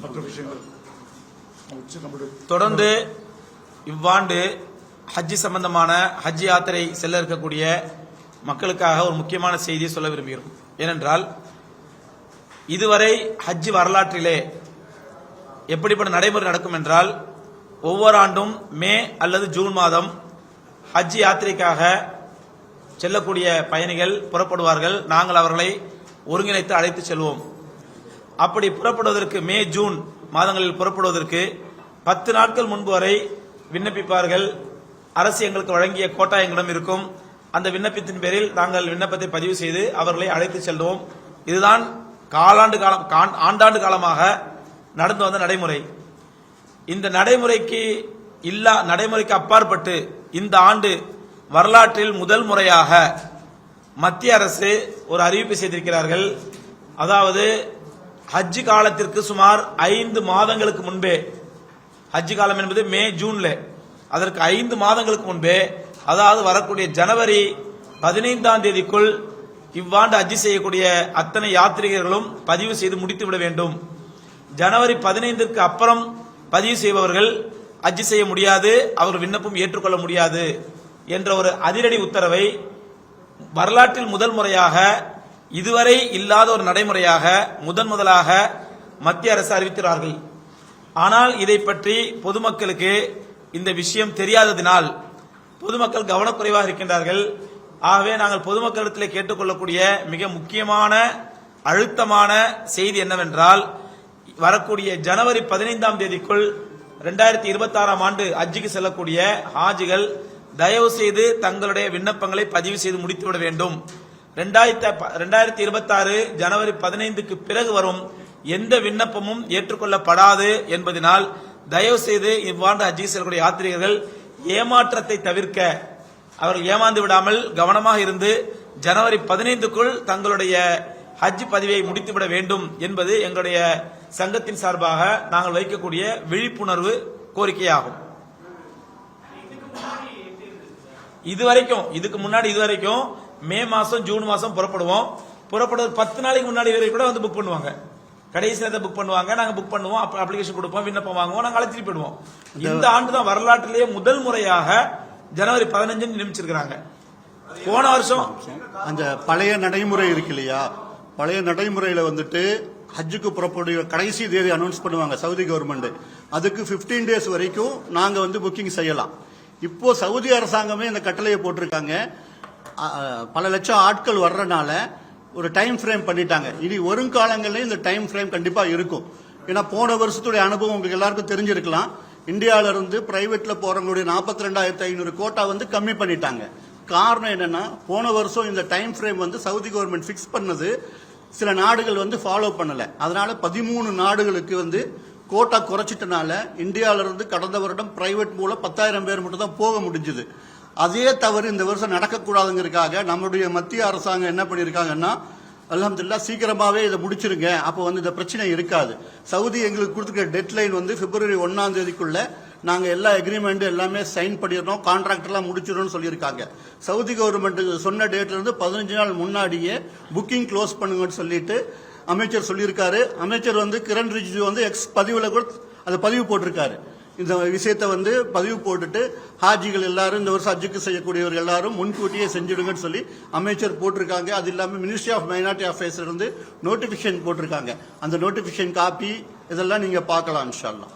மற்ற விஷயங்கள் தொடர்ந்து இவ்வாண்டு ஹஜ்ஜி சம்பந்தமான ஹஜ் யாத்திரை செல்ல இருக்கக்கூடிய மக்களுக்காக ஒரு முக்கியமான செய்தியை சொல்ல விரும்புகிறோம். ஏனென்றால் இதுவரை ஹஜ் வரலாற்றிலே எப்படிப்பட்ட நடைமுறை நடக்கும் என்றால், ஒவ்வொரு ஆண்டும் மே அல்லது ஜூன் மாதம் ஹஜ் யாத்திரைக்காக செல்லக்கூடிய பயணிகள் புறப்படுவார்கள். நாங்கள் அவர்களை ஒருங்கிணைத்து அழைத்து செல்வோம். அப்படி புறப்படுவதற்கு மே ஜூன் மாதங்களில் புறப்படுவதற்கு 10 நாட்கள் முன்பு வரை விண்ணப்பிப்பார்கள். அரசு எங்களுக்கு வழங்கிய கோட்டா எங்களிடம் இருக்கும். அந்த விண்ணப்பத்தின் பேரில் நாங்கள் விண்ணப்பத்தை பதிவு செய்து அவர்களை அழைத்து செல்வோம். இதுதான் ஆண்டாண்டு காலமாக நடந்து வந்த நடைமுறை. இந்த நடைமுறைக்கு அப்பாற்பட்டு இந்த ஆண்டு வரலாற்றில் முதல் முறையாக மத்திய அரசு ஒரு அறிவிப்பு செய்திருக்கிறார்கள். அதாவது ஹஜ் காலத்திற்கு சுமார் 5 மாதங்களுக்கு முன்பே, ஹஜ் காலம் என்பது மே ஜூன்ல, அதற்கு 5 மாதங்களுக்கு முன்பே, அதாவது வரக்கூடிய ஜனவரி 15ஆம் தேதிக்குள் இவ்வாண்டு ஹஜ் செய்யக்கூடிய அத்தனை யாத்ரீகர்களும் பதிவு செய்து முடித்து விட வேண்டும். ஜனவரி 15ற்கு அப்புறம் பதிவு செய்பவர்கள் ஹஜ் செய்ய முடியாது, அவர் விண்ணப்பம் ஏற்றுக்கொள்ள முடியாது என்ற ஒரு அதிரடி உத்தரவை வரலாற்றில் முதல் முறையாக, இதுவரை இல்லாத ஒரு நடைமுறையாக முதலாக மத்திய அரசு அறிவிக்கிறார்கள். ஆனால் இதை பற்றி பொதுமக்களுக்கு இந்த விஷயம் தெரியாததினால் பொதுமக்கள் கவனக்குறைவாக இருக்கின்றார்கள். ஆகவே நாங்கள் பொதுமக்களிடத்தில் கேட்டுக்கொள்ளக்கூடிய மிக முக்கியமான அழுத்தமான செய்தி என்னவென்றால், வரக்கூடிய ஜனவரி 15ஆம் தேதிக்குள் 2026ஆம் ஆண்டு ஹஜ்ஜுக்கு செல்லக்கூடிய ஹாஜிகள் தயவு செய்து தங்களுடைய விண்ணப்பங்களை பதிவு செய்து முடித்துவிட வேண்டும். 2026 ஜனவரி 15க்கு பிறகு வரும் எந்த விண்ணப்பமும் ஏற்றுக்கொள்ளப்படாது என்பதனால் தயவு செய்து இவ்வாண்டு ஹஜ்ஜுக்கு செல்லக்கூடிய யாத்ரீகர்கள் ஏமாற்றத்தை தவிர்க்க, அவர்கள் ஏமாந்து விடாமல் கவனமாக இருந்து ஜனவரி 15க்குள் தங்களுடைய ஹஜ் பதிவை முடித்துவிட வேண்டும் என்பது எங்களுடைய சங்கத்தின் சார்பாக நாங்கள் வைக்கக்கூடிய விழிப்புணர்வு கோரிக்கையாகும். இதுக்கு முன்னாடி மே மாசம் ஜூன் மாசம் புறப்படுவது 10 நாளைக்கு முன்னாடி வரை கூட வந்து புக் பண்ணுவாங்க. கடைசி நேரத்தை புக் பண்ணுவாங்க, நாங்க புக் பண்ணுவோம், அப்ளிகேஷன் கொடுப்போம், விண்ணப்பம் வாங்குவோம், நாங்க அழைச்சிட்டு போயிடுவோம். இந்த ஆண்டு தான் வரலாற்றிலேயே முதல் முறையாக ஜனவரி 15 நியமிச்சிருக்கிறாங்க. போன வருஷம் அந்த பழைய நடைமுறை இருக்கு இல்லையா, பழைய நடைமுறையில வந்துட்டு ஹஜ்ஜுக்கு புறப்படுகிற கடைசி தேதி அனௌன்ஸ் பண்ணுவாங்க சவுதி கவர்மெண்ட். அதுக்கு 15 டேஸ் வரைக்கும் நாங்க வந்து புக்கிங் செய்யலாம். இப்போ சவுதி அரசாங்கமே இந்த கட்டளையை போட்டிருக்காங்க. பல லட்சம் ஆட்கள் வர்றதுனால ஒரு டைம் ஃப்ரேம் பண்ணிட்டாங்க. இனி வருங்காலங்களில் இந்த டைம் ஃப்ரேம் கண்டிப்பா இருக்கும். ஏன்னா போன வருஷத்துடைய அனுபவம் உங்களுக்கு எல்லாருக்கும் தெரிஞ்சிருக்கலாம். இந்தியாவில இருந்து பிரைவேட்ல போறவங்களுடைய 42,500 கோட்டா வந்து கம்மி பண்ணிட்டாங்க. காரணம் என்னன்னா, போன வருஷம் இந்த டைம் ஃப்ரேம் வந்து சவுதி கவர்மெண்ட் பிக்ஸ் பண்ணது சில நாடுகள் வந்து ஃபாலோ பண்ணல. அதனால 13 நாடுகளுக்கு வந்து கோட்டா குறைச்சிட்டனால இந்தியாவில இருந்து கடந்த வருடம் பிரைவேட் மூலம் 10,000 பேர் மட்டும் தான் போக முடிஞ்சது. அதே தவறு இந்த வருஷம் நடக்கக்கூடாதுங்கிறதுக்காக நம்மளுடைய மத்திய அரசாங்கம் என்ன பண்ணிருக்காங்கன்னா, அல்ஹம்துலில்லாஹ் சீக்கிரமாவே இதை முடிச்சிருங்க, அப்போ வந்து இந்த பிரச்சனை இருக்காது. சவுதி எங்களுக்கு கொடுத்துருக்க டெட்லைன் வந்து பிப்ரவரி 1ஆம் தேதிக்குள்ள நாங்க எல்லா அக்ரிமெண்ட் எல்லாமே சைன் பண்ணிடுறோம், கான்ட்ராக்ட் எல்லாம் முடிச்சிடணும்னு சொல்லியிருக்காங்க. சவுதி கவர்மெண்ட் சொன்ன டேட்ல இருந்து 15 நாள் முன்னாடியே புக்கிங் க்ளோஸ் பண்ணுங்கன்னு சொல்லிட்டு அமைச்சர் சொல்லியிருக்காரு. அமைச்சர் வந்து கிரண் ரிஜிஜு வந்து எக்ஸ் பதிவுல கூட அதை பதிவு போட்டிருக்காரு. இந்த விஷயத்தை வந்து பதிவு போட்டுட்டு ஹாஜிகள் எல்லாரும் இந்த வருஷம் ஹஜ்ஜுக்கு செய்யக்கூடியவர் எல்லாரும் முன்கூட்டியே செஞ்சிடுங்கன்னு சொல்லி அமைச்சர் போட்டிருக்காங்க. அது இல்லாம மினிஸ்ட்ரி ஆஃப் மைனாரிட்டி அஃபேர்ஸ்ல இருந்து நோட்டிபிகேஷன் போட்டிருக்காங்க. அந்த நோட்டிபிகேஷன் காப்பி இதெல்லாம் நீங்க பார்க்கலாம் இன்ஷா அல்லாஹ்.